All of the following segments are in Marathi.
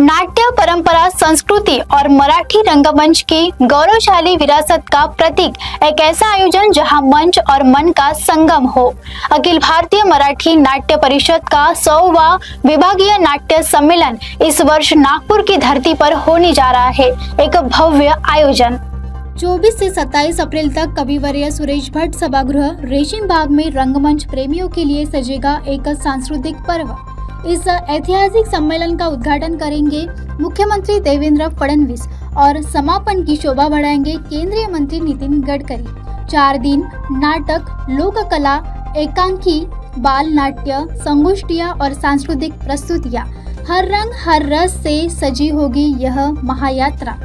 नाट्य परंपरा, संस्कृति और मराठी रंगमंच की गौरवशाली विरासत का प्रतीक एक ऐसा आयोजन जहां मंच और मन का संगम हो। अखिल भारतीय मराठी नाट्य परिषद का 100वां विभागीय नाट्य सम्मेलन इस वर्ष नागपुर की धरती पर होने जा रहा है। एक भव्य आयोजन 24 से 27 अप्रैल तक कविवर्य सुरेश भट्ट सभागृह रेशीम बाग में रंगमंच प्रेमियों के लिए सजेगा एक सांस्कृतिक पर्व। इस ऐतिहासिक सम्मेलन का उद्घाटन करेंगे मुख्यमंत्री देवेंद्र फडणवीस और समापन की शोभा बढ़ाएंगे केंद्रीय मंत्री नितिन गडकरी। 4 दिन नाटक, लोक कला, एकांकी, बाल नाट्य, संगोष्ठियां और सांस्कृतिक प्रस्तुतियां, हर रंग हर रस से सजी होगी यह महायात्रा।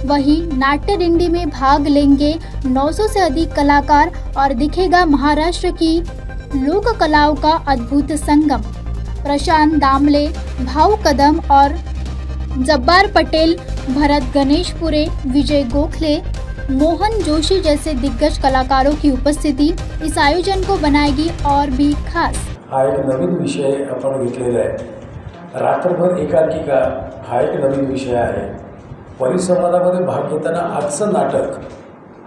वहीं नाट्य डिंडी में भाग लेंगे 900 से अधिक कलाकार और दिखेगा महाराष्ट्र की लोक कलाओं का अद्भुत संगम। प्रशांत दामले, भाऊ कदम और जब्बार पटेल, भरत गणेशपुरे, विजय गोखले, मोहन जोशी जैसे दिग्गज कलाकारों की उपस्थिति इस आयोजन को बनाएगी और भी खास। हा एक नवीन विषय आपण घेतलेला आहे। रात्रभर एकांकिका हा एक नवीन विषय आहे। परिसंवादामध्ये भाग घेताना आजचं नाटक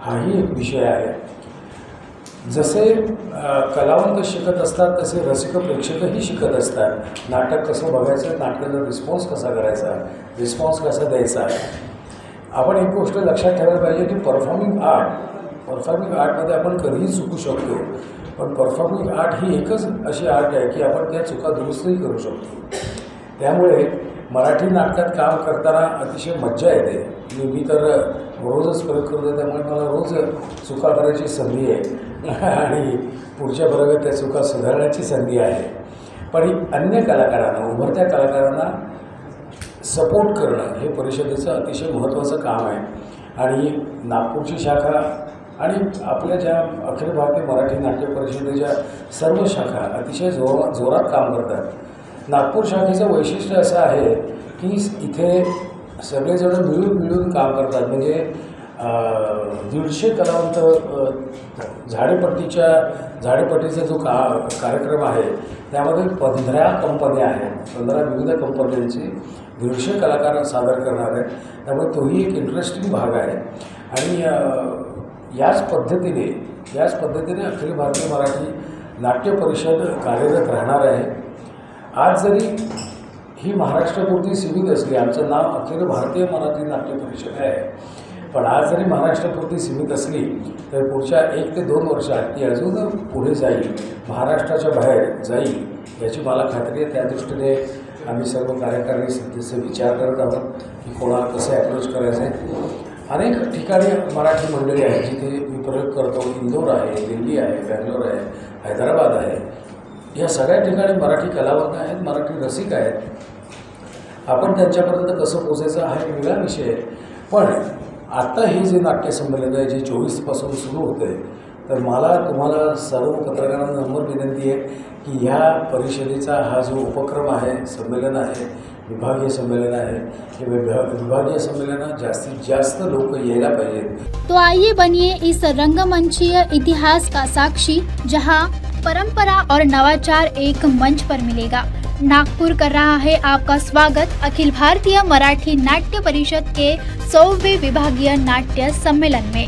हाही एक विषय आहे। जसे कलावंत शिकत असतात तसे रसिक प्रेक्षकही शिकत असतात। नाटक कसं बघायचं, नाटकाचा रिस्पॉन्स कसा करायचा, रिस्पॉन्स कसा द्यायचा। आपण एक गोष्ट लक्षात ठेवायला पाहिजे की परफॉर्मिंग आर्टमध्ये आपण कधीही चुकू शकतो, पण परफॉर्मिंग आर्ट ही एकच अशी आर्ट आहे की आपण त्या चुका दुरुस्तही करू शकतो। त्यामुळे मराठी नाटकात काम करताना अतिशय मज्जा येते। मी तर रोजच प्रयोग करतो, त्यामुळे मला रोज चुका करायची संधी आहे आणि पुढच्या वर्गात त्या चुका सुधारण्याची संधी आहे। पण अन्य कलाकारांना, उभरत्या कलाकारांना सपोर्ट करणं हे परिषदेचं अतिशय महत्त्वाचं काम आहे। आणि नागपूरची शाखा आणि आपल्या ज्या अखिल भारतीय मराठी नाट्य परिषदेच्या सर्व शाखा अतिशय जोरात काम करतात। नागपूर शाखेचं वैशिष्ट्य असं आहे की इथे सगळेजण मिळून काम करतात। म्हणजे 150 कलावंत झाडेपट्टीचा जो कार्यक्रम आहे त्यामध्ये 15 कंपन्या आहेत। 15 विविध कंपन्यांचे 150 कलाकार सादर करणार आहेत। त्यामुळे तोही एक इंटरेस्टिंग भाग आहे। आणि याच पद्धतीने अखिल भारतीय मराठी नाट्य परिषद कार्यरत राहणार आहे। आज जरी ही महाराष्ट्रापुरती सीमित असली, आमचं नाव अखिल भारतीय मराठी नाट्य परिषद आहे, पण आज जरी महाराष्ट्रापुरती सीमित असली तर पुढच्या 1 ते 2 वर्षात ती अजून पुढे जाईल, महाराष्ट्राच्या बाहेर जाईल याची मला खात्री आहे। त्या दृष्टीने आम्ही सर्व कार्यकारिणी सदस्य विचार करत आहोत की कोणाला कसं ॲप्रोच करायचं आहे। अनेक ठिकाणी मराठी मंडळी आहेत जिथे मी प्रयोग करतो। इंदोर आहे, दिल्ली आहे, बँगलोर आहे, हैदराबाद आहे। या सगळ्या ठिकाणी मराठी कलावंत आहेत, मराठी रसिक आहेत। आपण त्यांच्यापर्यंत कसं पोचायचं हा एक वेगळा विषय आहे। पण आता हे जे नाट्य संमेलन आहे जे 24 पासून सुरू होतं आहे, तर मला तुम्हाला सर्व पत्रकारांना नम्र विनंती आहे की ह्या परिषदेचा हा जो उपक्रम आहे, संमेलन आहे, विभागीय संमेलन आहे, हे विभागीय सम्मेलनात जास्तीत जास्त लोक यायला पाहिजेत। तो आइए बनिए इस रंगमंचीय इतिहास का साक्षी, जहां परंपरा और नवाचार एक मंच पर मिलेगा। नागपुर कर रहा है आपका स्वागत अखिल भारतीय मराठी नाट्य परिषद के 100वें विभागीय नाट्य सम्मेलन में।